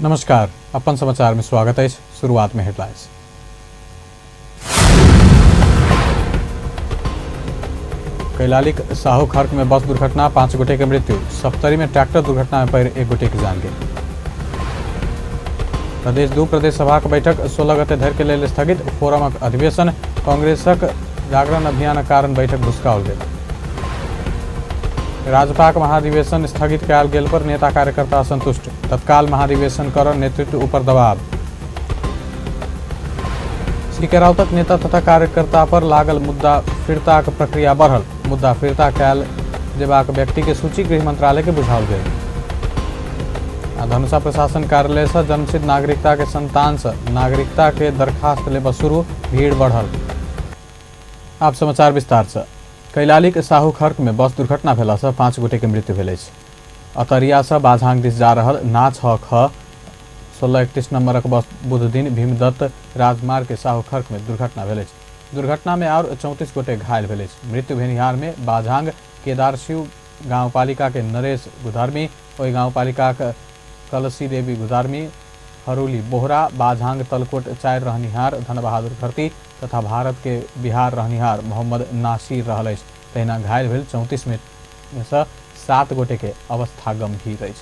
नमस्कार, अपन समाचार में स्वागत है। शुरुआत में हेडलाइंस। कैलाली साहू खर्क में बस दुर्घटना, 5 गोटे की मृत्यु। सप्तरी में ट्रैक्टर दुर्घटना में पैर 1 गोटे की जान गई। प्रदेश 2 प्रदेश सभा की बैठक 16 गते धर के लिए स्थगित। फोरमक अधिवेशन, कांग्रेसक जागरण अभियान कारण बैठक भुसकाओल गई। राजपाक महाधिवेशन स्थगित कयल गेल पर नेता कार्यकर्ता असंतुष्ट। तत्काल महाधिवेशन कर नेतृत्व ऊपर दबाव। सीके राउतक नेता तथा कार्यकर्ता पर लागल मुद्दा फिरताक प्रक्रिया बढ़ल। मुद्दा फिरता कयल जेबाक व्यक्ति के सूची गृह मंत्रालय के बुझाओल गेल। धनुषा प्रशासन कार्यालय से जन्मसिद्ध नागरिकता के संतान से नागरिकता के दरखास्त लेब शुरू, भीड़ बढ़ल। आप समाचार विस्तार से। कैलाली के साहू खर्क में बस दुर्घटना भेला से 5 गोटे के मृत्यु भेल अछि। अतरिया से बाझांग दिस जा रहल ना 6ख 1631 नंबरक बस बुध दिन भीमदत्त राजमार्ग के साहू खर्क में दुर्घटना भेल अछि। दुर्घटना में और 34 गोटे घायल भेल अछि। मृत्यु भेनिहार में बाझांग केदारशिव गांवपालिका के नरेश गुधार्मी, ओहि गांवपालिका के कलसी देवी गुधार्मी, हरुली बोहरा, बाझांग तलकोट 4 रहनिहार धनबहादुर घरती तथा भारत के बिहार रहनिहार मोहम्मद नासिर रहल अछि। तहिना घायल भेल 34 में से 7 गोटे के अवस्था गंभीर अछि।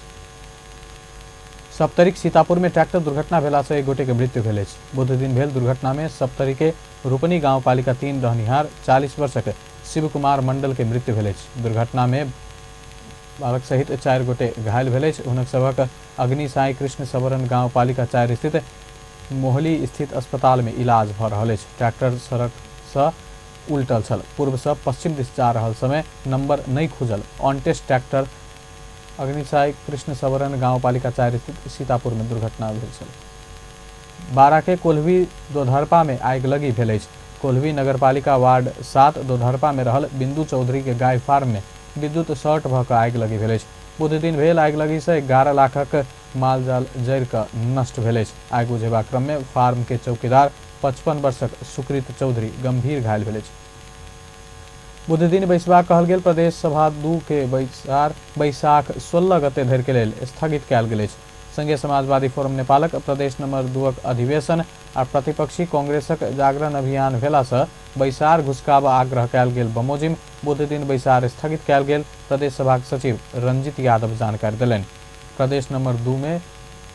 सप्तरी सीतापुर में ट्रैक्टर दुर्घटना भेला से 1 गोटे के मृत्यु भेल अछि। बुध दिन भेल दुर्घटना में सप्तरी के रूपनी गांवपालिका 3 रहनिहार 40 वर्षक शिव कुमार मंडल के मृत्यु भेल अछि। दुर्घटना में बालक सहित 4 गोटे घायल भेल अछि। हुनक सभक अग्नि साई कृष्ण सवरण गांवपालिका 4 स्थित मोहली स्थित अस्पताल में इलाज भ रहल अछि। ट्रैक्टर सड़क से उल्टल छल। पूर्व से पश्चिम दिस जा रहल समय नंबर नहीं खुजल ऑनटेस्ट ट्रैक्टर अग्निसाई कृष्ण सवरण गांवपालिका 4 स्थित सीतापुर में दुर्घटना भेल छल। 12 के कोल्हवी दोधरपा में आगि लगी भेल अछि। कोल्हवी नगरपालिका वार्ड 7 दोधरपा में रहल बिंदु चौधरी के गाय फार्म में विद्युत शॉर्ट भ क आगि लगी भेल अछि। बुध दिन भेल आगि लगी से 11 लाखक मालजाल जरि क नष्ट भेल अछि। आगि बुझेबा क्रम में फार्म के चौकीदार 55 वर्षक सुकृत चौधरी गंभीर घायल भेल अछि। बुध दिन बैसबा कहल गेल प्रदेश सभा 2 के बैसाख 16 गते धरि के लेल स्थगित कयल गेल अछि। संघीय समाजवादी फोरम नेपालक प्रदेश नंबर 2 अधिवेशन आ प्रतिपक्षी कांग्रेसक जागरण अभियान भेला से बैसार घुसकाबा आग्रह कयल गेल बमोजिम बुध दिन बैसार स्थगित कयल गेल प्रदेश सभा सचिव रंजित यादव जानकारी देलनि। प्रदेश नंबर 2 में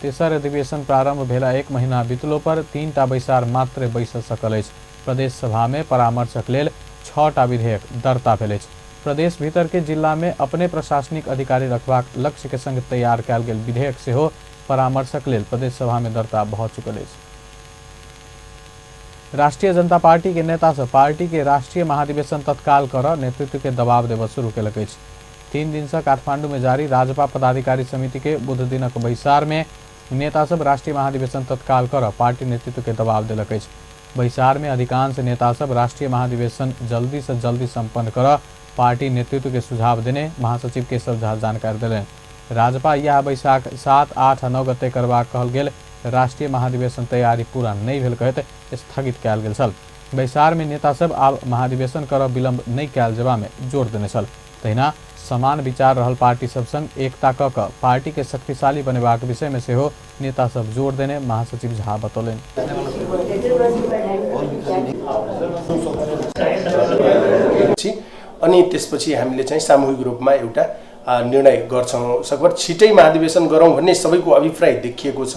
तेसर अधिवेशन प्रारंभ भेला 1 महीना बीतलो पर 3टा बैसार मात्र बैस सकल अछि। प्रदेश सभा में परामर्शक लेल 6टा विधेयक दर्ता भेल अछि। प्रदेश भीतर के जिला में अपने प्रशासनिक अधिकारी रखबाक लक्ष्य के संग तैयार कयल गेल विधेयक सेहो परामर्शक लेल प्रदेश सभा में दर्ता भ चुकल अछि। राष्ट्रीय जनता पार्टी के नेता से पार्टी के राष्ट्रीय महाधिवेशन तत्काल कर नेतृत्व के दबाव देव शुरू कयलक अछि। 3 दिन से काठमांडू में जारी राजपा पदाधिकारी समिति के बुध दिनक बैसार में नेता सब राष्ट्रीय महाधिवेशन तत्काल कर पार्टी नेतृत्व के दबाव देलक अछि। बैसार में अधिकांश नेता सब राष्ट्रीय महाधिवेशन जल्दी से जल्दी संपन्न कर पार्टी नेतृत्व के सुझाव देने महासचिव केशव झा जानकारी देलनि। राजपा यह बैसाख 7, 8 आ 9 गते करबाक कहल गेल राष्ट्रीय महाधिवेशन तैयारी पूरा नहीं भेल कहैत स्थगित कयल गेल छल। बैसार में नेता सब आब महाधिवेशन करब विलंब नहीं कयल जेबा में जोर देने छल। तहिना समान विचार रहल पार्टी सब संग एकता क क पार्टी के शक्तिशाली बनेबाक विषय में सेहो नेता सब जोर देने महासचिव झा बतौलनि। अनि त्यसपछि हामीले चाहिँ सामूहिक रूपमा एउटा निर्णय गर्छौं। सकभर छिटै महाधिवेशन गरौं भन्ने सबैको अभिप्राय देखिएको छ।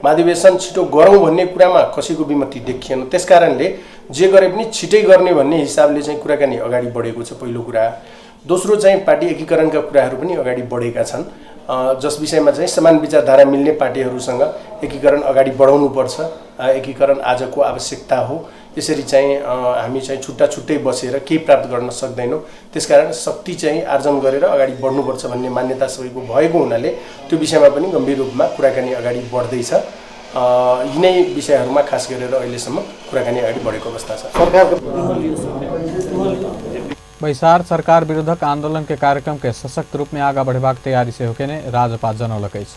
महाधिवेशन छिटो गरौं भन्ने कुरामा कसैको विमति देखिएन। त्यसकारणले जे गरे पनि छिटै गर्ने भन्ने हिसाबले चाहिँ कुराकानी अगाडि बढेको छ। पहिलो कुरा। दोस्रो चाहिँ पार्टी एकीकरणका कुराहरू पनि अगाडि बढेका छन्, जस विषयमा चाहिँ समान विचारधारा मिल्ने पार्टीहरूसँग एकीकरण अगाडि बढाउनु पर्छ। एकीकरण आजको आवश्यकता हो। यसरी चाहिँ हामी चाहिँ छुट्टा छुट्टै बसेर केही प्राप्त गर्न सक्दैनौं। त्यसकारण शक्ति चाहिँ आर्जन गरेर अगाडि बढ्नुपर्छ भन्ने मान्यता सबैको भएको हुनाले त्यो विषयमा पनि गम्भीर रूपमा कुराकानी अगाडि बढ्दैछ। यिनै विषयहरूमा खास गरेर अहिलेसम्म कुराकानी अगाडि बढेको अवस्था छ। बैसार सरकार विरुद्धक आंदोलन के कार्यक्रम के सशक्त रूप में आगा बढ़ेबाक तैयारी से होके राजपा जनौलक अछि।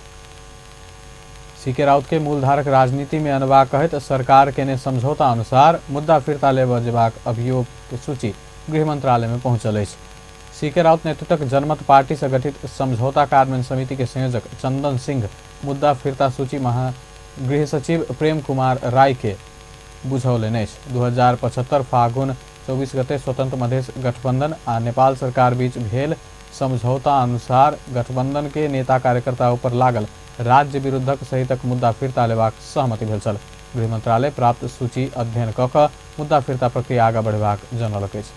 सीके राउत के मूलधारक राजनीति में अनबा कहत सरकार के ने समझौता अनुसार मुद्दा फिरता लेब जेबाक अभियोग के सूची गृह मंत्रालय में पहुंचल अछि। सीके राउत नेतृत्वक जनमत पार्टी से गठित समझौता कार्यान्वयन समिति के संयोजक चंदन सिंह मुद्दा फिर्ता सूची गृह सचिव प्रेम कुमार राय के बुझौलनि अछि। 2075 फागुन 24 गते स्वतंत्र मधेश गठबंधन आ नेपाल सरकार बीच भेल समझौता अनुसार गठबंधन के नेता कार्यकर्ता पर लागल राज्य विरुद्धक सहितक मुद्दा फिर्ता लेबाक सहमति भेल छल। गृह मंत्रालय प्राप्त सूची अध्ययन कऽ कऽ मुद्दा फिर्ता प्रक्रिया आगाँ बढ़ेबाक जनौलक अछि।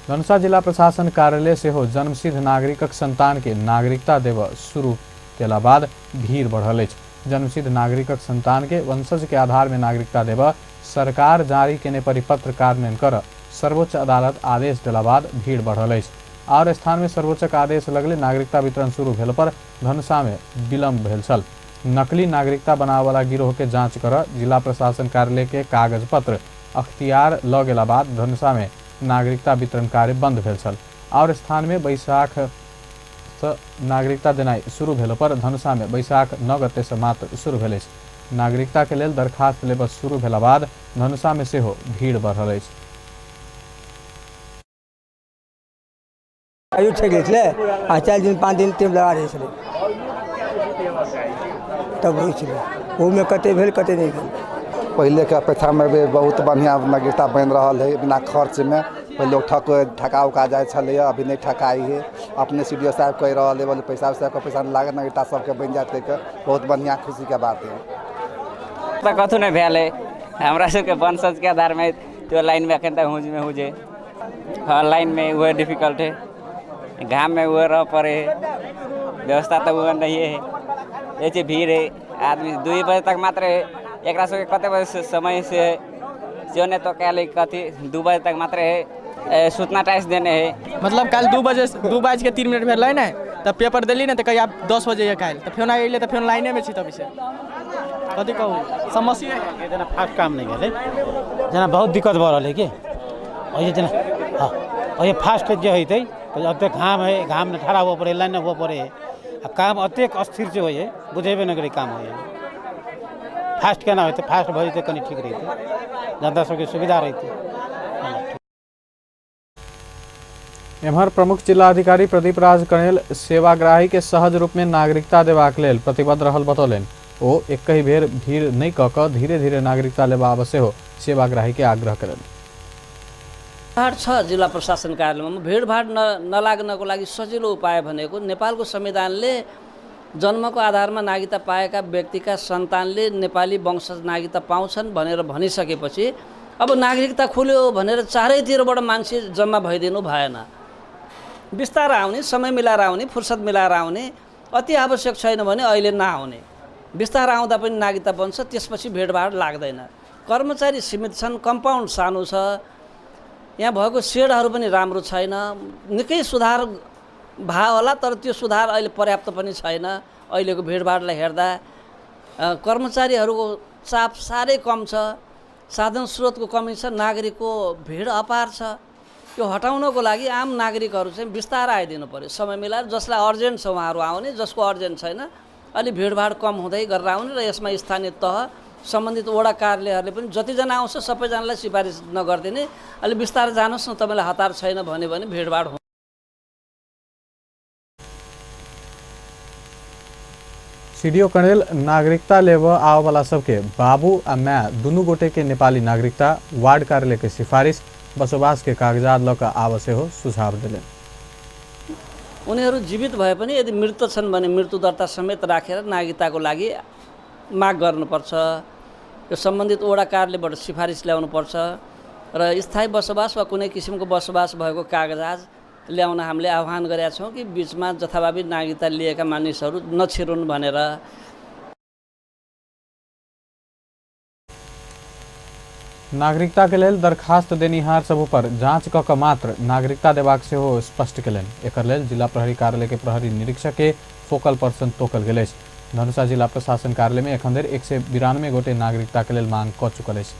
धनुषा जिला प्रशासन कार्यालय सेहो जन्मसिद्ध नागरिकक संतान के नागरिकता देब शुरू केला बाद भीड़ बढ़ल अछि। जन्मसिद्ध नागरिकक संतान के वंशज के आधार में नागरिकता देब सरकार जारी केने परिपत्र कार्यान्वयन कर सर्वोच्च अदालत आदेश देला बाद भीड़ बढ़ल अछि। और स्थान में सर्वोच्च आदेश लगले नागरिकता वितरण शुरू भेल पर धनुषा में विलम्ब भेल छल। नकली नागरिकता बनावे वाला गिरोह के जांच कर जिला प्रशासन कार्यालय के कागज पत्र अख्तियार ल गेला बाद धनुषा में नागरिकता वितरण कार्य बंद भेल छल। और स्थान में बैसाख नागरिकता देनाई शुरू भेल पर धनुषा में बैसाख 9 गते से मात्र शुरू भेल अछि। नागरिकता के लेल दरखास्त लेब शुरू भेला बाद धनुषा में सेहो भीड़ बढ़ल अछि। आयु छे गेल आ 4 दिन 5 दिन टाइम लगा रहे छले तब होइ छले वो में कते भेल कते नहीं भेल। पहले के अपेक्षा में भी बहुत बढ़िया नागरिकता बन रहा है बिना खर्च में। पहले लोग ठका उका जाए छे अभी नहीं ठकाई है। अपने सीडीओ साहब कह रहा है बोले पैसा पैसा लागत नागरिकता सबके बन जाते बहुत बढ़िया खुशी के बात है। तो कथु नहीं भेल है हमरा सबके वंशज के आधार में तो लाइन में अखन तक हुज में हुजे। हाँ लाइन में वो डिफिकल्ट है घाम में वो रह पड़े व्यवस्था तो वो नहीं है। ये भीड़ है आदमी 2 बजे तक मात्र एक कते बजे से समय से ने तो कह कथी 2 बजे तक मात्र है सूचना टाइस देने है। मतलब कल 2:03 भेल है ना तब पेपर दिली ना तो कही आप 10 बजे कल तो फिर अले तो फिर लाइने में छी तब से कथी कहूँ समस्या है जना फास्ट काम नहीं भेले जना बहुत दिक्कत भऽ रहल है कि जना हाँ और ये फास्ट जो है तो अतेक घाम है घाम में ठड़ा हुआ पड़े लाइन हुआ पड़े आ काम अतेक अस्थिर से होइए बुझेबे न करे काम होइए। फास्ट केना होते फास्ट भऽ जेतै कनी ठीक रहितै जनता सबके सुविधा रहितै। एम्हर प्रमुख जिला अधिकारी प्रदीप राज कणेल सेवाग्राही के सहज रूप में नागरिकता देबाक लेल प्रतिबद्ध रहल बतौलनि। ओ एकहि बेर भीड़ नहीं कऽ कऽ धीरे धीरे नागरिकता लेबा अवश्य हो सेवाग्राही के आग्रह करेलनि। जिला प्रशासन कार्यालयमा भीडभाड नलाग्नको लागि सजिलो उपाय भनेको नेपालको संविधानले जन्मको आधारमा नागरिकता पाएका व्यक्तिका सन्तानले नेपाली वंशज नागरिकता पाउँछन् भनेर भनिसकेपछि अब नागरिकता खुल्यो भनेर चारैतिरबाट मान्छे जम्मा भइदिनु भएन। बिस्तारै आउने समय मिलाएर आउने फुर्सद मिलाएर आउने अति आवश्यक छैन भने अहिले नआउने बिस्तारै आउँदा पनि नागरिकता बन्छ त्यसपछि भीडभाड लाग्दैन। कर्मचारी सीमित छन् कम्पाउन्ड सानो छ यहाँ भएको सेडहरू पनि राम्रो छैन निकै सुधार भयो होला तर त्यो सुधार अहिले पर्याप्त पनि छैन। अहिलेको भिडभाडलाई हेर्दा कर्मचारीहरूको चाप साह्रै कम छ साधन स्रोतको कमी छ नागरिकको भिड अपार छ। त्यो हटाउनको लागि आम नागरिकहरू चाहिँ बिस्तारै आइदिनु पर्यो समय मिलाएर जसलाई अर्जेन्ट छ उहाँहरू आउने जसको अर्जेन्ट छैन अलि भिडभाड कम हुँदै गरेर आउने र यसमा स्थानीय तह सम्बन्धित वडा कार्यालयहरूले पनि जतिजना आउँछ सबैजनालाई सिफारिस नगर्दिने अलि बिस्तारै जानुहोस् न तपाईँलाई हतार छैन भने भिडभाड हुन्छ। सीडीओ कणेल नागरिकता लेब आवे वाला सबके बाबू आ माय दुनू गोटे के नेपाली नागरिकता वार्ड कार्यालय के सिफारिश बसोबास के कागजात लऽ कऽ आवश्यक हो सुझाव दिले। उनीहरू जीवित भए पनि यदि मृत छन् भने मृत्यु दर्ता समेत राखेर नागरिकताको लागि माग गर्नुपर्छ। यो सम्बन्धित वडा कार्यालयबाट सिफारिस ल्याउनुपर्छ र स्थायी बसोबास वा कुनै किसिमको बसोबास भएको कागजात ल्याउन हामीले आह्वान गरेका छौँ कि बीचमा जथाभावी नागरिकता लिएका मानिसहरू नछिरुन् भनेर। नागरिकता के लेल दरखास्त देनिहार सब पर जांच कऽ कऽ मात्र नागरिकता देबाक सेहो स्पष्ट केलनि। एकर लेल जिला प्रहरी कार्यालय के प्रहरी निरीक्षक के फोकल पर्सन तोकल गेल अछि। धनुषा जिला प्रशासन कार्यालय में एखन धरि 192 गोटे नागरिकता के लेल मांग कऽ चुकल अछि।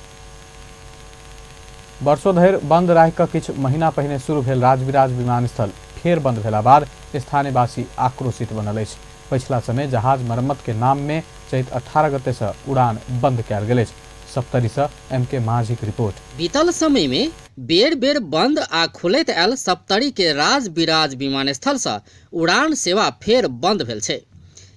वर्षों धरि बंद राखि कऽ किछु महीना पहिने शुरू भेल राजविराज विमानस्थल फेर बंद भेला बाद स्थानीयवासी आक्रोशित बनल अछि। पछिला समय जहाज मरम्मत के नाम में चैत 18 गते से उड़ान बंद कयल गेल अछि। सप्तरी से MK माझीक रिपोर्ट। बीतल समय में बेर बेर बंद आ खुलैत आयल सप्तरी के राजविराज विमानस्थल से उड़ान सेवा फेर बंद भेल छै।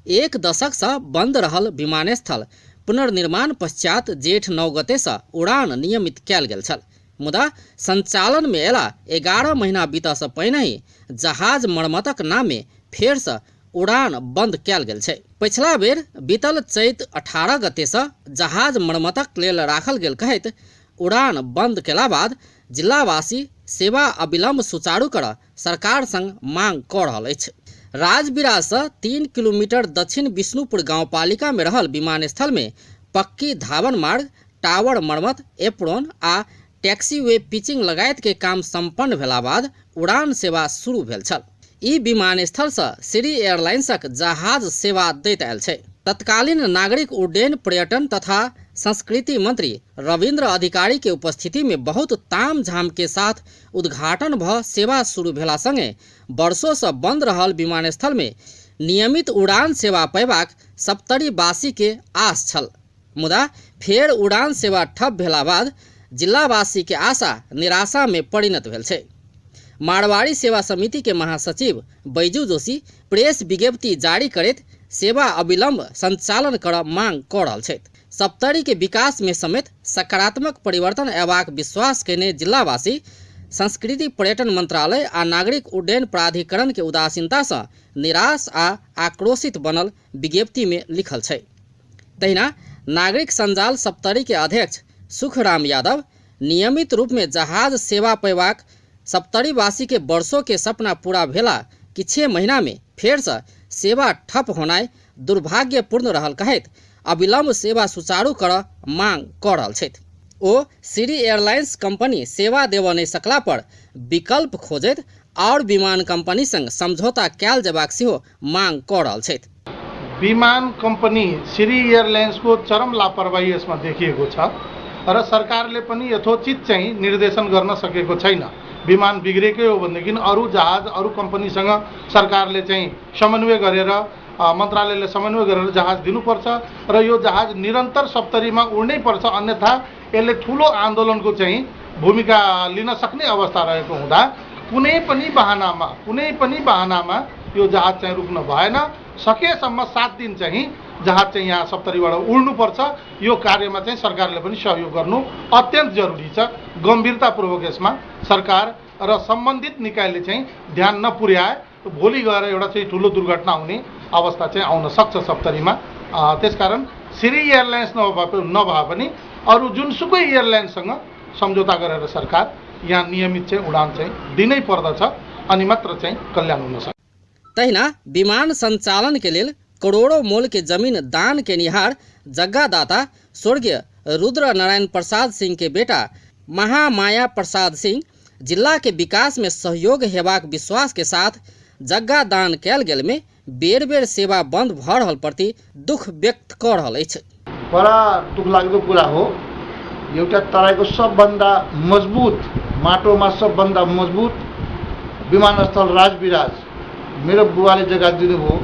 एक दशक से बंद रहल विमानस्थल पुनर्निर्माण पश्चात जेठ 9 गते से उड़ान नियमित कयल गेल छल, मुदा संचालन में एला 11 महीना बीता से पहिने ही जहाज मरम्मतक नामे फेर से उड़ान बंद कयल गेल छै। पिछला बेर बीतल चैत 18 गते से जहाज मरम्मतक लेल राखल गेल कहैत उड़ान बंद केला बाद जिलावासी सेवा अविलंब सुचारू करऽ सरकार संग मांग कऽ रहल अछि। राजबिराज से 3 किलोमीटर दक्षिण विष्णुपुर गांवपालिका में रहल विमानस्थल में पक्की धावन मार्ग, टावर मरम्मत, एप्रोन आ टैक्सीवे पिचिंग लगायत के काम संपन्न भेला बाद उड़ान सेवा शुरू भेल छल। ई विमानस्थल से श्री एयरलाइंसक जहाज सेवा दैत आयल छै। तत्कालीन नागरिक उड्डयन, पर्यटन तथा संस्कृति मंत्री रविन्द्र अधिकारी के उपस्थिति में बहुत तामझाम के साथ उद्घाटन भ सेवा शुरू भेला संगे वर्षों से बंद रहल विमानस्थल में नियमित उड़ान सेवा पयबाक सप्तरीवासी के आस छल, मुदा फेर उड़ान सेवा ठप भेला बाद जिलावासी के आशा निराशा में परिणत भेल छै। मारवाड़ी सेवा समिति के महासचिव बैजू जोशी प्रेस विज्ञप्ति जारी करैत सेवा अविलंब संचालन कर मांग कऽ रहल छथि। सप्तरी के विकास में समेत सकारात्मक परिवर्तन अयबाक विश्वास केने जिलावासी संस्कृति पर्यटन मंत्रालय आ नागरिक उड्डयन प्राधिकरण के उदासीनता से निराश आ आक्रोशित बनल विज्ञप्ति में लिखल छै। तहिना नागरिक संजाल सप्तरी के अध्यक्ष सुखराम यादव नियमित रूप में जहाज सेवा पयबाक सप्तरीवासी के वर्षों के सपना पूरा भेला कि 6 महीना में फेर से सेवा ठप होनाय दुर्भाग्यपूर्ण रहल कहैत अविलंब सेवा सुचारू कर मांग कऽ रहल छथि। ओ श्री एयरलाइंस कंपनी सेवा देबऽ नहि सकला पर विकल्प खोजैत और विमान कंपनी संग समझौता कयल जेबाक सेहो मांग कऽ रहल छथि। विमान कंपनी श्री एयरलाइन्सको चरम लापरवाही यसमा देखिएको छ र सरकारले पनि यथोचित चाहिँ निर्देशन गर्न सकेको छैन। विमान बिग्रेकै हो भनेदेखि अरू जहाज अरू कम्पनीसँग सरकारले चाहिँ समन्वय गरेर मन्त्रालयले समन्वय गरेर जहाज दिनुपर्छ र यो जहाज निरन्तर सप्तरीमा उड्नै पर्छ, अन्यथा यसले ठुलो आन्दोलनको चाहिँ भूमिका लिन सक्ने अवस्था रहेको हुँदा कुनै पनि बहानामा यो जहाज चाहिँ रुक्न भएन। सकेसम्म 7 दिन चाहिँ जहाज चाहिँ यहाँ सप्तरीबाट उड्नुपर्छ। यो कार्यमा चाहिँ सरकारले पनि सहयोग गर्नु अत्यन्त जरुरी छ। गम्भीरतापूर्वक यसमा सरकार र सम्बन्धित निकायले चाहिँ ध्यान नपुर्याए भोलि गएर एउटा चाहिँ ठुलो दुर्घटना हुने अवस्था चाहिँ आउन सक्छ सप्तरीमा। त्यसकारण श्री एयरलाइन्स नभए पनि अरू जुनसुकै एयरलाइन्ससँग सम्झौता गरेर सरकार यहाँ नियमित चाहिँ उडान चाहिँ दिनै पर्दछ, अनि मात्र चाहिँ कल्याण हुन सक्छ। तहिना विमान संचालन के लेल करोड़ों मोल के जमीन दान के निहार जग्गादाता स्वर्गीय रुद्र नारायण प्रसाद सिंह के बेटा महामाया प्रसाद सिंह जिला के विकास में सहयोग हेबाक विश्वास के साथ जग्गा दान कयल गेल में बेर बेर सेवा बंद भ रहल प्रति दुख व्यक्त कऽ रहल अछि। बड़ा दुख लाग्दो कुरा हो। एउटा तराईको सबभन्दा मजबुत माटोमा सबभन्दा मजबुत विमानस्थल राजविराज मेरो बुबाले जग्गा दिनुभयो।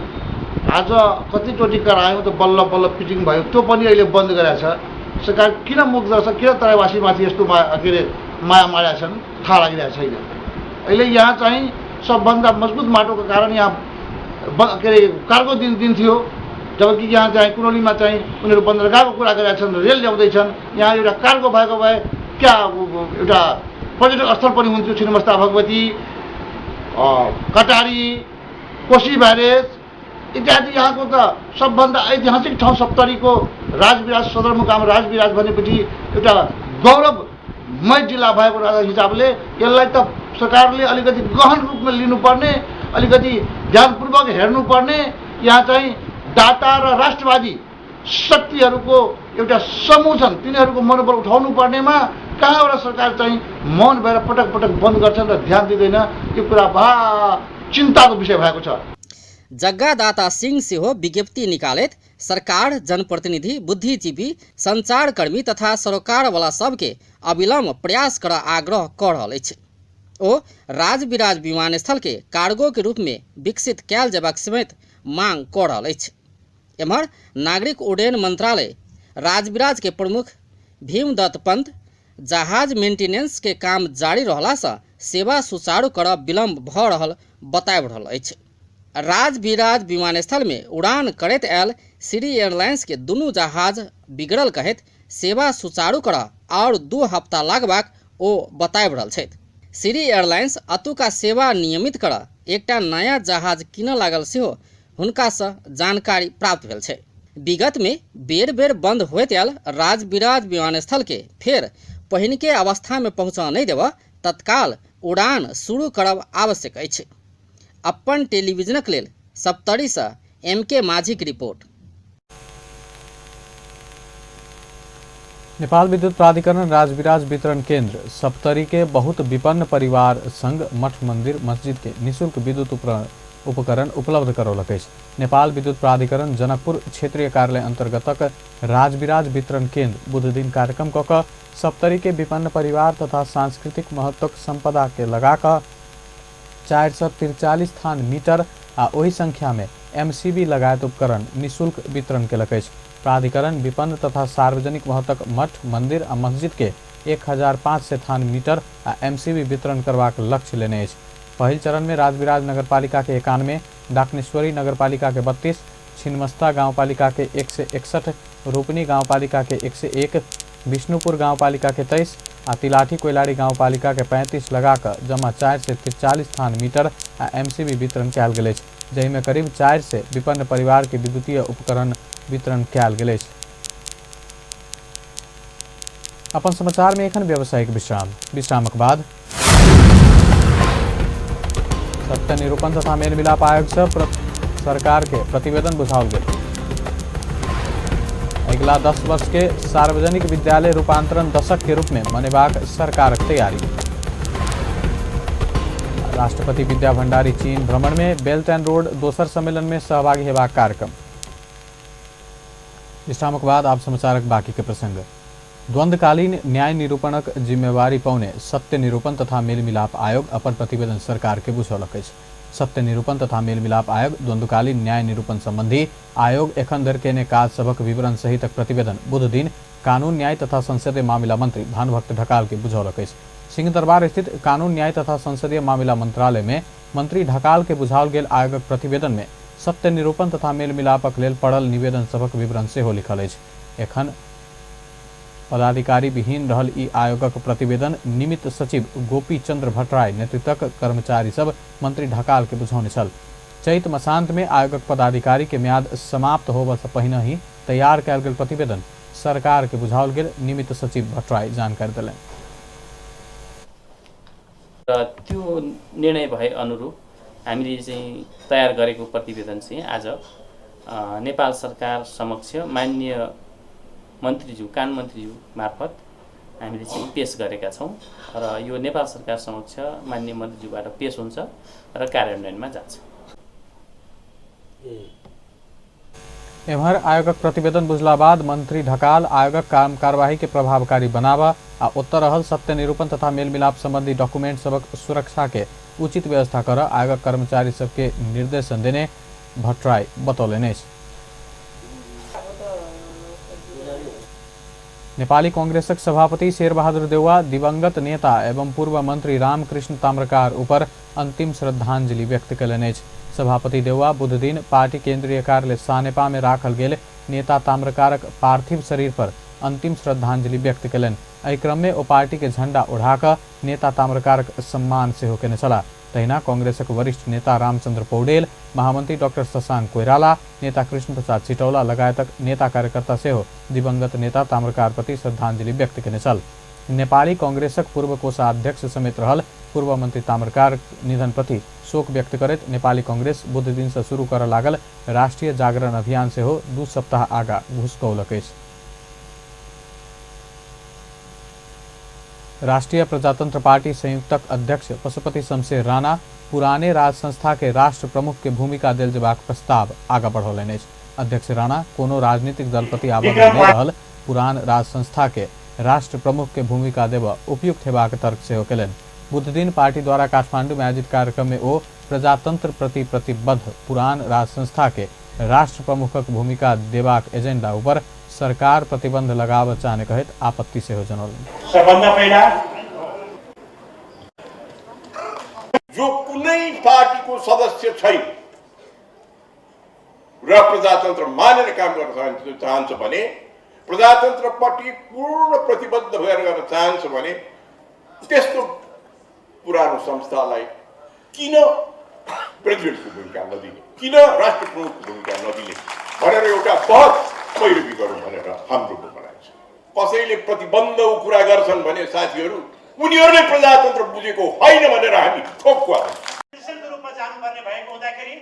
आज कतिचोटि करायौँ त बल्ल बल्ल पिचिङ भयो, त्यो पनि अहिले बन्द गरेको छ। सरकार किन मुख गर्छ, किन तराईवासीमाथि यस्तो माया माया छन् थाहा लागिरहेको छैन। अहिले यहाँ चाहिँ सबभन्दा मजबुत माटोको कारण यहाँ कार्गो दिन्थ्यो, जबकि यहाँ चाहिँ कुनोलीमा चाहिँ उनीहरू बन्दरगाहको कुरा गरेका छन्, रेल ल्याउँदैछन्। यहाँ एउटा कार्गो भएको भए क्या एउटा पर्यटक स्थल पनि हुन्थ्यो। छिन्नमस्ता भगवती, कटारी, कोशी ब्यारेज इत्यादि यहाँको त सबभन्दा ऐतिहासिक ठाउँ सप्तरीको राजविराज सदरमुकाम राजविराज भनेपछि एउटा गौरवमय जिल्ला भएको हिसाबले यसलाई त सरकारले अलिकति गहन रूपमा लिनुपर्ने, अलिकति ध्यानपूर्वक हेर्नुपर्ने। यहाँ चाहिँ दाता र राष्ट्रवादी शक्तिहरूको एउटा समूह छन्, तिनीहरूको मनोबल उठाउनु पर्नेमा कहाँबाट सरकार चाहिँ मौन भएर पटक पटक बन्द गर्छन् र ध्यान दिँदैन। यो कुरा चिन्ताको विषय भएको छ। जग्गादाता सिंह से हो विज्ञप्ति निकालैत सरकार, जनप्रतिनिधि, बुद्धिजीवी, संचारकर्मी तथा सरोकारवाला सबके अविलंब प्रयास कर आग्रह कऽ रहल अछि। ओ राजविराज विमानस्थल के कार्गो के रूप में विकसित कयल जेबाक समेत मांग कऽ रहल अछि। एम्हर नागरिक उड्डयन मंत्रालय राजविराज के प्रमुख भीमदत्त पंत जहाज मेंटेनेंस के काम जारी रहला से सेवा सुचारू कर विलम्ब भ रहल बताबि रहल अछि। राजविराज विमानस्थल में उड़ान करैत आयल सीरी एयरलाइंस के दुनू जहाज बिगड़ल कहैत सेवा सुचारू करऽ और 2 हफ्ता लागबाक ओ बताबि रहल छथि। सीरी एयरलाइंस अतुका सेवा नियमित करऽ एकटा नया जहाज कीनऽ लागल सेहो हुनकासँ जानकारी प्राप्त भेल छै। विगत में बेर बेर बंद होइत आयल राजविराज विमानस्थल के फेर पहिनके अवस्था में पहुँचा नहीं देबऽ तत्काल उड़ान शुरू करब आवश्यक अछि। अपन टेलीविजनक लेल सप्तरी से MK माझीक रिपोर्ट। नेपाल विद्युत प्राधिकरण राजविराज वितरण केंद्र सप्तरी के बहुत विपन्न परिवार संग मठ मंदिर मस्जिद के निःशुल्क विद्युत उपकरण उपलब्ध करौलक अछि। नेपाल विद्युत प्राधिकरण जनकपुर क्षेत्रीय कार्यालय अंतर्गतक राजविराज वितरण केंद्र बुध दिन कार्यक्रम कऽ कऽ सप्तरी के विपन्न परिवार तथा सांस्कृतिक महत्वक संपदा के लगा कऽ 443 थान मीटर आ ओहि संख्या में MCB लगायत उपकरण निःशुल्क वितरण केलक अछि। प्राधिकरण विपन्न तथा सार्वजनिक महत्वक मठ मंदिर आ मस्जिद के 1500 थान मीटर आ MCB वितरण करबाक लक्ष्य लेने अछि। पहिल चरण में राजविराज नगरपालिका के 91, डाकनेश्वरी नगरपालिका के 32, छिन्नमस्ता गांवपालिका के 161, रूपनी गांवपालिका के 101, विष्णुपुर गांवपालिका के 23 आ तिलाठी कोइलाड़ी गांवपालिका के 35 लगाकर जमा 443 थान मीटर आ MCB वितरण कयल गेल अछि, जाहि में करीब 4 से विपन्न परिवार के विद्युतीय उपकरण वितरण कयल गेल अछि। अपन समाचार में एखन व्यावसायिक विश्रामक बाद सत्य निरूपण तथा मेल मिलाप आयोग से सरकार के प्रतिवेदन बुझाओल गेल। अगिला 10 वर्ष के सार्वजनिक विद्यालय रूपांतरण दशक के रूप में मनेबाक सरकारक तैयारी। राष्ट्रपति विद्या भंडारी चीन भ्रमण में बेल्ट एंड रोड दोसर सम्मेलन में सहभागी हेबाक कार्यक्रम। विश्रामक बाद आप समाचारक बाकी के प्रसंग। द्वंद्वकालीन न्याय निरूपणक जिम्मेवारी पौने सत्य निरूपण तथा मेल मिलाप आयोग अपन प्रतिवेदन सरकार के बुझौलक अछि। सत्य निरूपण तथा मेल मिलाप आयोग द्वंद्वकालीन न्याय निरूपण संबंधी आयोग एखन धरि केने काज सबक विवरण सहितक प्रतिवेदन बुध दिन कानून न्याय तथा संसदीय मामिला मंत्री भानुभक्त ढकाल के बुझौलक अछि। सिंहदरबार स्थित कानून न्याय तथा संसदीय मामिला मंत्रालय में मंत्री ढकाल के बुझाओल गेल आयोगक प्रतिवेदन में सत्य निरूपण तथा मेल मिलापक लेल पड़ल निवेदन सबक विवरण सेहो लिखल अछि। एखन पदाधिकारी विहीन रहल ई आयोगक प्रतिवेदन निमित्त सचिव गोपी चंद्र भट्टराय नेतृत्वक कर्मचारी सब मंत्री ढकाल के बुझौने छल। चैत मसांत में आयोगक पदाधिकारी के म्याद समाप्त होबऽ से पहिने ही तैयार कयल गेल प्रतिवेदन सरकार के बुझाओल गेल निमित्त सचिव भट्टराय जानकारी देलनि। त्यो निर्णय भए अनुरूप हामीले चाहिँ तयार गरेको प्रतिवेदन चाहिँ आज नेपाल सरकार समक्ष माननीय मन्त्रीज्यू कान मन्त्रीज्यू मार्फत हामीले चाहिँ पेश गरेका छौँ र यो नेपाल सरकार समक्ष माननीय मन्त्रीज्यूबाट पेश हुन्छ र कार्यान्वयनमा जान्छ। एम्हर आयोगक प्रतिवेदन बुझला बाद मंत्री ढकाल आयोगक काम कार्यवाही के प्रभावकारी बनावा आ ओतऽ रहल सत्य निरूपण तथा मेल मिलाप संबंधी डॉक्यूमेंट सबक सुरक्षा के उचित व्यवस्था कर आयोगक कर्मचारी सबके निर्देशन देने भट्टराय बतौलनि अछि। नेपाली कांग्रेसक सभापति शेरबहादुर देउवा दिवंगत नेता एवं पूर्व मंत्री रामकृष्ण ताम्रकार ऊपर अंतिम श्रद्धांजलि व्यक्त कयलनि अछि। सभापति देउवा बुध दिन पार्टी केंद्रीय कार्यालय सानेपा में राखल गेल नेता ताम्रकारक पार्थिव शरीर पर अंतिम श्रद्धांजलि व्यक्त कयलनि। एहि क्रम में ओ पार्टी के झंडा उड़ाकऽ नेता ताम्रकारक सम्मान सेहो केने छलाह। तहिना कांग्रेसक वरिष्ठ नेता रामचंद्र पौडेल, महामंत्री डॉक्टर शशांक कोइराला, नेता कृष्ण प्रसाद सिटौला लगायतक नेता कार्यकर्ता सेहो दिवंगत नेता ताम्रकार प्रति श्रद्धांजलि व्यक्त केने छल। नेपाली कांग्रेसक पूर्व कोषाध्यक्ष समेत रहल पूर्व मंत्री ताम्रकार निधन प्रति शोक व्यक्त करैत नेपाली कांग्रेस बुध दिन से शुरू करऽ लागल राष्ट्रीय जागरण अभियान सेहो 2 सप्ताह आगा घुसकौलक अछि। राष्ट्रीय प्रजातंत्र पार्टी संयुक्तक अध्यक्ष पशुपति शमशेर राणा पुराने राज संस्था के राष्ट्र प्रमुख के भूमिका देल जेबाक प्रस्ताव आगा बढ़ौलनि अछि। अध्यक्ष राणा कोनो राजनीतिक दल प्रति आबद्ध नहि रहल पुरान राज संस्था के राष्ट्र प्रमुख के भूमिका देबऽ उपयुक्त हेबाक तर्क सेहो केलनि। बुध दिन पार्टी द्वारा काठमांडू में आयोजित कार्यक्रम में ओ प्रजातंत्र प्रति प्रतिबद्ध पुरान राज संस्था के राष्ट्र प्रमुखक भूमिका देबाक एजेंडा ऊपर सरकार प्रतिबंध लगाबऽ चाहने कहैत आपत्ति सेहो जनौलनि। सबभन्दा पहिला जो कुनै पार्टीको सदस्य छैन र प्रजातन्त्र मानेर काम गर्न चाहन्छ भने, प्रजातन्त्रपट्टि पूर्ण प्रतिबद्ध भएर गर्न चाहन्छ भने त्यस्तो पुरानो संस्थालाई किन प्रेसिडेन्टको भूमिका नदिने, किन राष्ट्र प्रमुखको भूमिका नदिने भनेर एउटा बहस पहिलो गरौँ भनेर हाम्रो भनाइ छ। कसैले प्रतिबन्ध कुरा गर्छन् भने साथीहरू उनीहरूले प्रजातन्त्र बुझेको होइन भनेर हामी ठोक्को रूपमा जानुपर्ने भएको हुँदाखेरि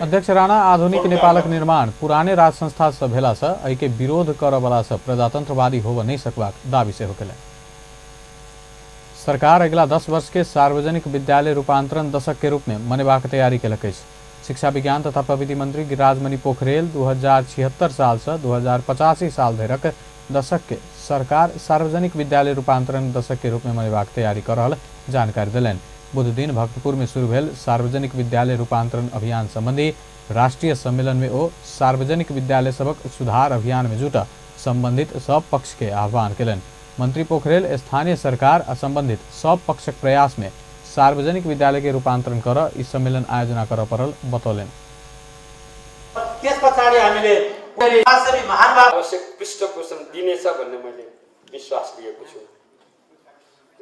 अध्यक्ष राणा आधुनिक नेपालक निर्माण पुराने राज संस्था से भेला से एहि के विरोध करऽ वाला से प्रजातंत्रवादी होबऽ नहीं सकबाक दावी सेहो केलनि। सरकार अगिला 10 वर्ष के सार्वजनिक विद्यालय रूपांतरण दशक के रूप में मनेबाक तैयारी केलक अछि। शिक्षा विज्ञान तथा प्रविधि मंत्री गिरिराजमणि पोखरेल 2076 साल से 2085 साल धरिक दशक के सरकार सार्वजनिक विद्यालय रूपांतरण दशक के रूप में मनेबाक तैयारी कर रहल जानकारी दिलनि। बुध दिन भक्तपुर में शुरू भेल सार्वजनिक विद्यालय रूपांतरण अभियान संबंधी राष्ट्रीय सम्मेलन में ओ सार्वजनिक विद्यालय सबक सुधार अभियान में जुटा संबंधित सब पक्ष के आह्वान केलनि। मंत्री पोखरेल स्थानीय सरकार आ संबंधित सब पक्षक प्रयास में सार्वजनिक विद्यालय के रूपांतरण कर इस सम्मेलन आयोजना कर परल बतौलनि। आवश्यक पृष्ठपोषण दिनेछ भन्ने मैले विश्वास लिएको छु।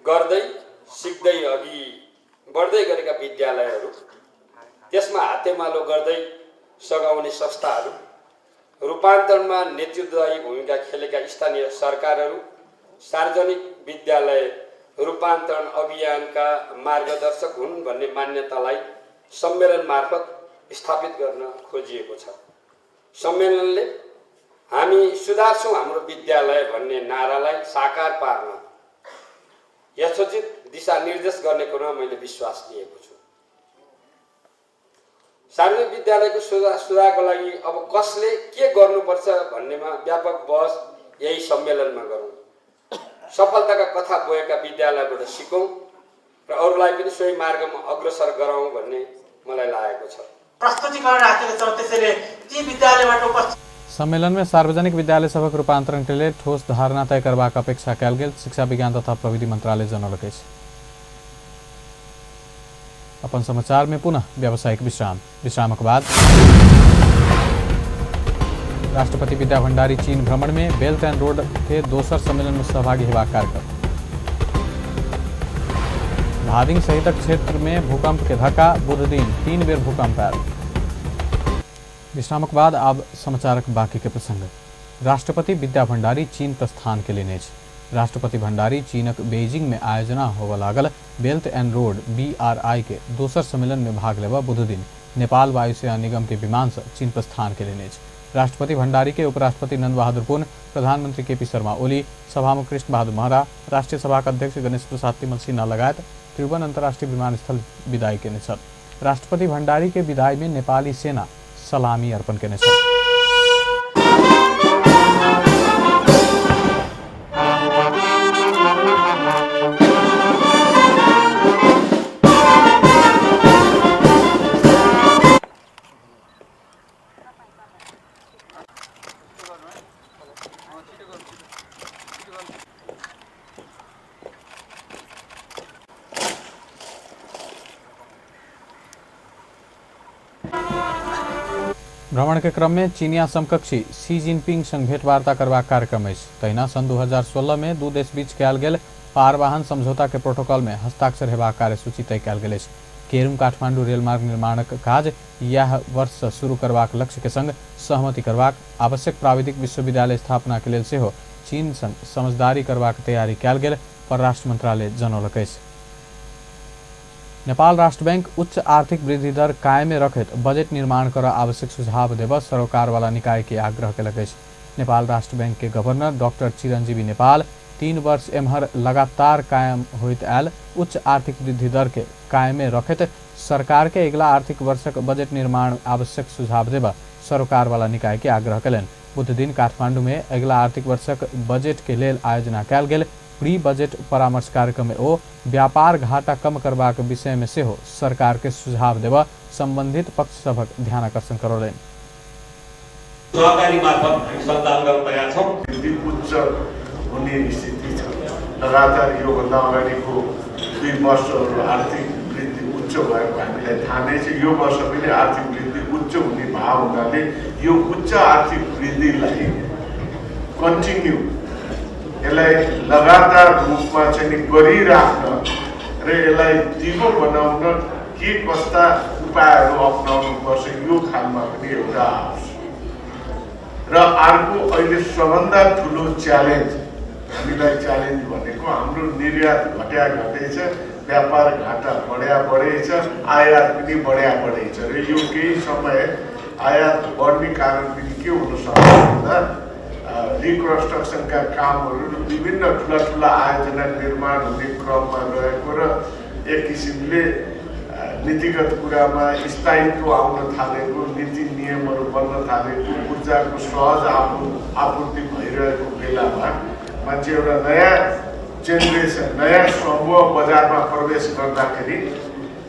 गर्दै सिक्दै अघि बढ्दै गरेका विद्यालयहरू, त्यसमा हातेमालो गर्दै सघाउने संस्थाहरू, रूपान्तरणमा नेतृत्वदायी भूमिका खेलेका स्थानीय सरकारहरू सार्वजनिक विद्यालय रूपान्तरण अभियानका मार्गदर्शक हुन् भन्ने मान्यतालाई सम्मेलन मार्फत स्थापित गर्न खोजिएको छ। सम्मेलनले हामी सुधार्छौँ हाम्रो विद्यालय भन्ने नारालाई साकार पार्न यथोचित दिशा निर्देश गर्ने कुरा मैले विश्वास लिएको छु। सार्वजनिक विद्यालयको सुधारको लागि अब कसले के गर्नुपर्छ भन्नेमा व्यापक बहस यही सम्मेलनमा गरौँ। सफलताका कथा बोएका विद्यालयबाट सिकौँ र अरूलाई पनि सोही मार्गमा अग्रसर गराउँ भन्ने मलाई लागेको छ। प्रस्तुतिकरण राखेको छ, त्यसैले ती विद्यालयबाट उपस्थित सम्मेलन में सार्वजनिक विद्यालय सबक रूपांतरण के लिए ठोस धारणा तय करबाक अपेक्षा कयल गेल शिक्षा विज्ञान तथा प्रविधि मंत्रालय जनौलक अछि। अपन समाचार में पुनः व्यावसायिक विश्रामक बाद राष्ट्रपति विद्या भण्डारी चीन भ्रमण में बेल्ट एंड रोड के दोसर सम्मेलन में सहभागी हेबाक कार्यक्रम। धादिङ सहितक क्षेत्र में भूकंप के धक्का, बुध दिन 3 बेर भूकंप आयल। विश्रामक बाद अब समाचारक बाकी के प्रसंग। राष्ट्रपति विद्या भण्डारी चीन प्रस्थान के लिए राष्ट्रपति भण्डारी चीनक बेजिंग में आयोजना होबऽ लागल बेल्ट एंड रोड BRI के दोसर सम्मेलन में भाग लेबऽ बुध दिन नेपाल वायुसेना निगम के विमान से चीन प्रस्थान के लिए राष्ट्रपति भण्डारी के उपराष्ट्रपति नंद बहादुर पुन, प्रधानमंत्री KP शर्मा ओली, सभामुख कृष्ण बहादुर महरा, राष्ट्रीय सभा अध्यक्ष गणेश प्रसाद तिमल सिन्हा लगायत त्रिभुवन अंतर्राष्ट्रीय विमानस्थल विदाई केने छल। राष्ट्रपति भण्डारी के विदाई में नेपाली सेना सलामी अर्पण केने छल। भ्रमण के क्रम में चीनिया समकक्षी शी जिनपिंग संग भेंटवार्ता करबाक कार्यक्रम अछि। तहिना सन 2016 में दू देश बीच कयल गेल पारवाहन समझौता के प्रोटोकॉल में हस्ताक्षर हेबाक कार्यसूची तय कयल गेल अछि। केरूम काठमांडू रेलमार्ग निर्माणक काज यह वर्ष शुरू करबाक लक्ष्य के संग सहमति करबाक आवश्यक प्राविधिक विश्वविद्यालय स्थापना के लेल सेहो चीन संग समझदारी करबाक तैयारी कयल गेल परराष्ट्र मंत्रालय जनौलक अछि। नेपाल राष्ट्र बैंक उच्च आर्थिक वृद्धि दर कायमे रखैत बजट निर्माण कर आवश्यक सुझाव देबऽ सरोकार वाला निकाय के आग्रह केलक अछि। नेपाल राष्ट्र बैंक के गवर्नर डॉक्टर चिरंजीवी नेपाल 3 वर्ष एम्हर लगातार कायम होइत आयल उच्च आर्थिक वृद्धि दर के कायमे रखैत सरकार के अगिला आर्थिक वर्षक बजट निर्माण आवश्यक सुझाव देबऽ सरोकार वाला निकाय के आग्रह केलनि। बुध दिन काठमांडू में अगिला आर्थिक वर्षक बजट के लेल आयोजना कयल गेल प्री बजट परामर्श कार्यक्रम में ओ व्यापार घाटा कम करबाक विषय में सेहो सरकार के सुझाव देबऽ संबंधित पक्ष सभक ध्यानाकर्षण करौलनि। सहकारी मार्फत सञ्चालन गर्न तयार छौँ। वृद्धि उच्च हुने स्थिति छ। लगातार योभन्दा अगाडिको 2 वर्षहरू आर्थिक वृद्धि उच्च भएको हामीलाई थाहा नै छ। यो वर्ष पनि आर्थिक वृद्धि उच्च हुने भाव हुनाले यो उच्च आर्थिक वृद्धिलाई कन्टिन्यू यसलाई लगातार रूपमा चाहिँ गरिराख्न र यसलाई दिगो बनाउन के कस्ता उपायहरू अपनाउनुपर्छ यो खालमा पनि एउटा आओस्। र अर्को अहिले सबभन्दा ठुलो च्यालेन्ज हामीलाई च्यालेन्ज भनेको हाम्रो निर्यात घटै छ, व्यापार घाटा बढै छ, आयात पनि बढै छ र यो केही समय आयात बढ्ने कारण पनि के हुन सक्छ भन्दा रिकन्स्ट्रक्सनका कामहरू विभिन्न ठुला आयोजना निर्माण हुने क्रममा रहेको र एक किसिमले नीतिगत कुरामा स्थायित्व आउन थालेको, नीति नियमहरू बन्न थालेको, ऊर्जाको सहज आपूर्ति भइरहेको बेलामा मान्छे एउटा नयाँ जेनेरेसन, नयाँ समूह बजारमा प्रवेश गर्दाखेरि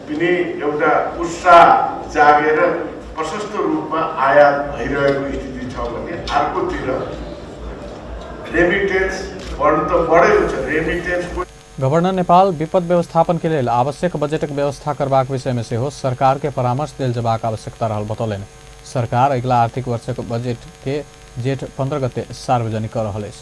पनि एउटा उत्साह जागेर प्रशस्त रूपमा आयात भइरहेको स्थिति छ भने अर्कोतिर रेमिटेन्स बढ्न त बढेको छ। रेमिटेन्स गवर्नर नेपाल विपद व्यवस्थापन के लेल आवश्यक बजेटक व्यवस्था करबाक विषय में सेहो सरकार के परामर्श देल जबाक आवश्यकता रहल बतौलनि। सरकार अगिला आर्थिक वर्षक बजेट के जेठ 15 गते सार्वजनिक कर रहल अछि।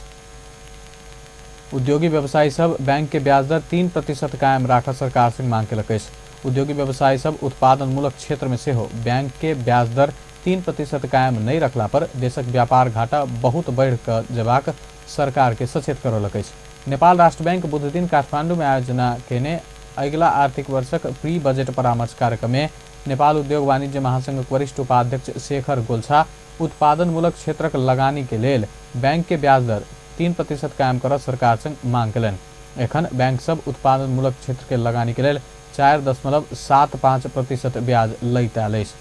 उद्योगी व्यवसायी सब बैंक के ब्याज दर 3% कायम राखऽ सरकार से मांग केलक अछि। उद्योगी व्यवसायी सब उत्पादनमूलक क्षेत्र में सेहो बैंक के ब्याज दर 3% कायम नहीं रखला पर देशक व्यापार घाटा बहुत बढ़ क जबाक सरकार के सचेत करलक अछि। नेपाल राष्ट्र बैंक बुध दिन काठमांडू में आयोजना केने अगिला आर्थिक वर्षक प्री बजेट परामर्श कार्यक्रम में नेपाल उद्योग वाणिज्य महासंघ वरिष्ठ उपाध्यक्ष शेखर गोल्छा उत्पादनमूलक क्षेत्रक लगानी के लेल बैंक के ब्याज दर 3% कायम कर सरकार संग मांग कलन। एखन बैंक सब उत्पादनमूलक क्षेत्र के लगानी के लेल 4.75% ब्याज लैत आयल अछि।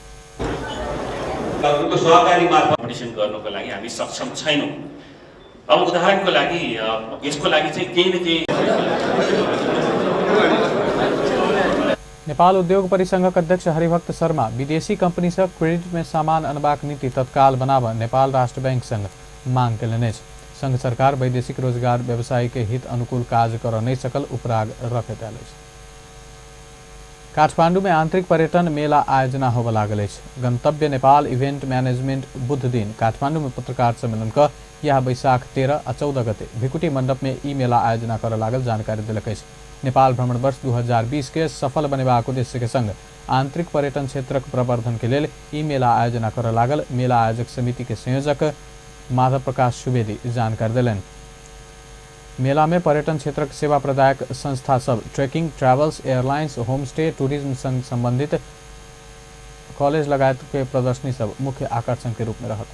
सहकारी मार्फत अपरेसन गर्नको लागि हामी सक्षम छैनौं। अब उदाहरणको लागि यसको लागि चाहिँ केही न केही नेपाल उद्योग परिसंघक अध्यक्ष हरिभक्त शर्मा विदेशी कंपनी से क्रेडिट में सामान अनबाक नीति तत्काल बनाब नेपाल राष्ट्र बैंक संग मांग केलनि अछि। संघ सरकार वैदेशिक रोजगार व्यवसायी के हित अनुकूल कार्य कर नहीं सकल उपराग रखैत आयल अछि। काठमांडू में आंतरिक पर्यटन मेला आयोजना होबय लागल अछि। गंतव्य नेपाल इवेंट मैनेजमेंट बुध दिन काठमांडू में पत्रकार सम्मेलन क यह बैशाख 13 आ 14 गते भिकुटी मंडप में ई मेला आयोजना कर लागल जानकारी दिलक अछि। नेपाल भ्रमण वर्ष 2020 के सफल बनेबाक उद्देश्य के संग आंतरिक पर्यटन क्षेत्रक प्रवर्धन के लेल ई मेला आयोजना कर लागल मेला आयोजक समिति के संयोजक माधव प्रकाश सुवेदी जानकारी दिलनि। मेला में पर्यटन क्षेत्रक सेवा प्रदायक संस्था सब trekking, travels, airlines, home stay, tourism संग संबंधित कॉलेज लगायत के प्रदर्शनी सब मुख्य आकर्षण के रूप में रहत।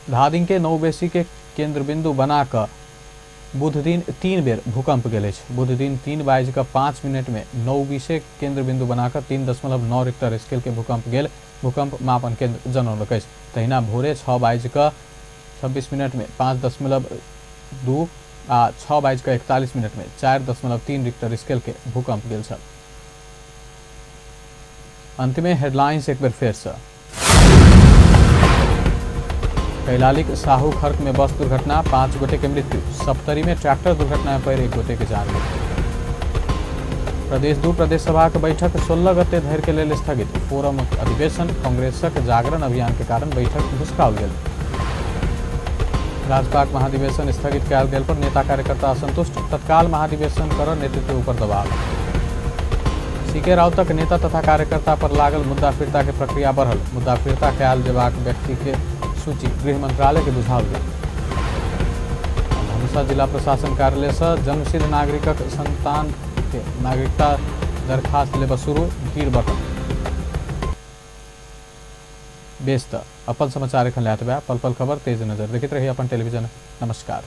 धादिंग के नौबेसी के केंद्र बिंदु बनाकर बुध दिन 3 बेर भूकंप गेल अछि। बुध दिन 3:05 में नौबेसी केंद्र बिंदु बनाकर 3.9 रिक्टर स्केल के भूकंप गेल। भूकंप मापन केंद्र जनौलक अछि। तहिना भोरे 6:26 में 5.2 आ 6:41 में 4.3 रिक्टर स्केल के भूकंप गेल छल। अंत में हेडलाइंस एक बेर फेर से। कैलालीक साहू खर्क में बस दुर्घटना, 5 गोटे के मृत्यु। सप्तरी में ट्रैक्टर दुर्घटना में पैर 1 गोटे के जान गेल। प्रदेश 2 प्रदेश सभा के बैठक 16 गते धरि के लेल स्थगित। फोरम अधिवेशन कांग्रेसक जागरण अभियान के कारण बैठक भुसकाओल गेल। राजपाक महाधिवेशन स्थगित कयल गेल पर नेता कार्यकर्ता असंतुष्ट। तत्काल महाधिवेशन कर नेतृत्व पर दबाव। सीके राव तक नेता तथा कार्यकर्ता पर लागल मुद्दा फिरता के प्रक्रिया बढ़ल। मुद्दा फिरता कयल जेबाक व्यक्ति के सूची गृह मंत्रालय के बुझाओल गेल। धनुषा जिला प्रशासन कार्यालय से जन्मसिद्ध नागरिकक संतान के नागरिकता दरखास्त लेब शुरू, भीड़ बढ़ल। बेस्त अपन समाचार एखन लायत बा। पल पल खबर तेज नजर देखैत रही अपन टेलीविजन। नमस्कार।